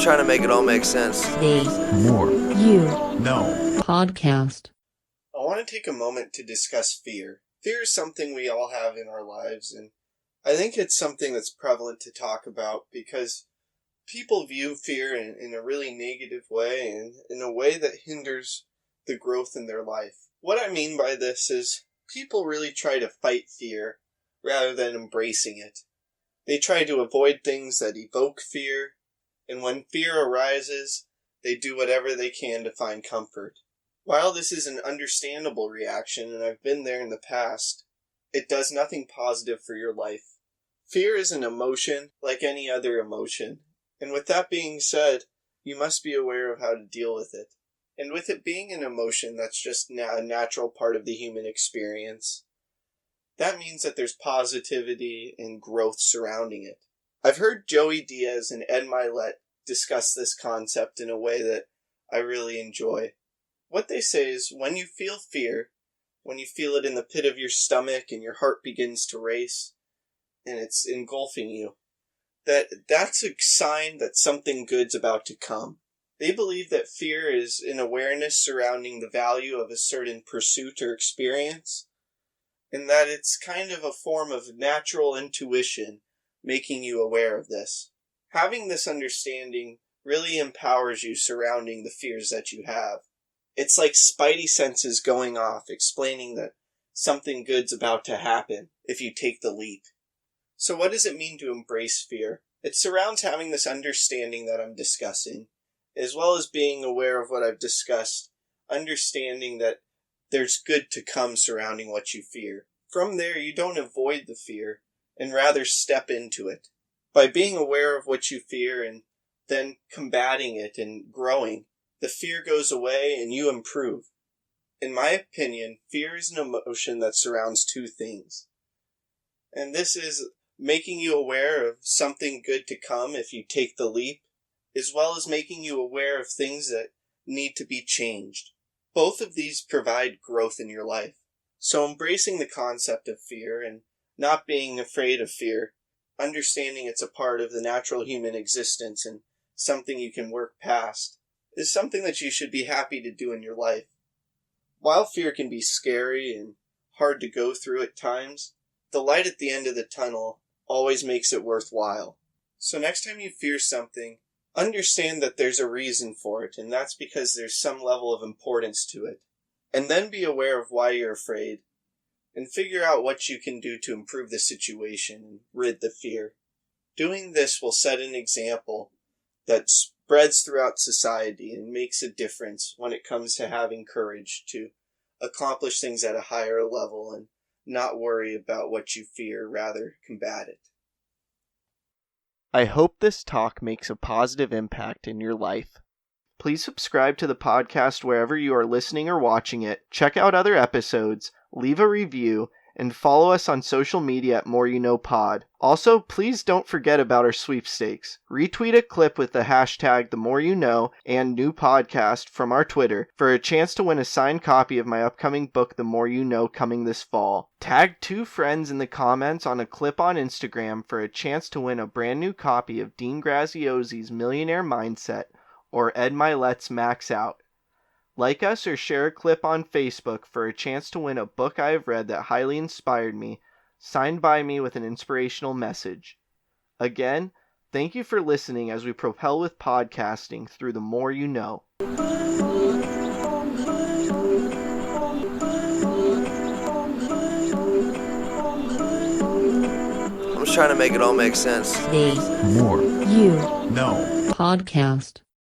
trying to make it all make sense. The More You Know Podcast. I want to take a moment to discuss fear. Fear is something we all have in our lives, and I think it's something that's prevalent to talk about because people view fear in a really negative way and in a way that hinders the growth in their life. What I mean by this is people really try to fight fear rather than embracing it. They try to avoid things that evoke fear, and when fear arises, they do whatever they can to find comfort. While this is an understandable reaction, and I've been there in the past, it does nothing positive for your life. Fear is an emotion like any other emotion, and with that being said, you must be aware of how to deal with it. And with it being an emotion that's just a natural part of the human experience, that means that there's positivity and growth surrounding it. I've heard Joey Diaz and Ed Milet discuss this concept in a way that I really enjoy. What they say is when you feel fear, when you feel it in the pit of your stomach and your heart begins to race and it's engulfing you, that's a sign that something good's about to come. They believe that fear is an awareness surrounding the value of a certain pursuit or experience, and that it's kind of a form of natural intuition making you aware of this. Having this understanding really empowers you surrounding the fears that you have. It's like spidey senses going off, explaining that something good's about to happen if you take the leap. So what does it mean to embrace fear? It surrounds having this understanding that I'm discussing, as well as being aware of what I've discussed, understanding that there's good to come surrounding what you fear. From there, you don't avoid the fear, and rather step into it. By being aware of what you fear and then combating it and growing, the fear goes away and you improve. In my opinion, fear is an emotion that surrounds two things. And this is making you aware of something good to come if you take the leap, as well as making you aware of things that need to be changed. Both of these provide growth in your life. So embracing the concept of fear and not being afraid of fear, understanding it's a part of the natural human existence and something you can work past, is something that you should be happy to do in your life. While fear can be scary and hard to go through at times, the light at the end of the tunnel always makes it worthwhile. So next time you fear something, understand that there's a reason for it, and that's because there's some level of importance to it. And then be aware of why you're afraid, and figure out what you can do to improve the situation and rid the fear. Doing this will set an example that spreads throughout society and makes a difference when it comes to having courage to accomplish things at a higher level and not worry about what you fear, rather combat it. I hope this talk makes a positive impact in your life. Please subscribe to the podcast wherever you are listening or watching it, check out other episodes, leave a review, and follow us on social media at More You Know Pod. Also, please don't forget about our sweepstakes. Retweet a clip with the hashtag #TheMoreYouKnow and new podcast from our Twitter for a chance to win a signed copy of my upcoming book, The More You Know, coming this fall. Tag 2 friends in the comments on a clip on Instagram for a chance to win a brand new copy of Dean Graziosi's Millionaire Mindset or Ed Milet's Max Out. Like us or share a clip on Facebook for a chance to win a book I have read that highly inspired me, signed by me with an inspirational message. Again, thank you for listening as we propel with podcasting through the more you know. I'm just trying to make it all make sense. The More You Know Podcast.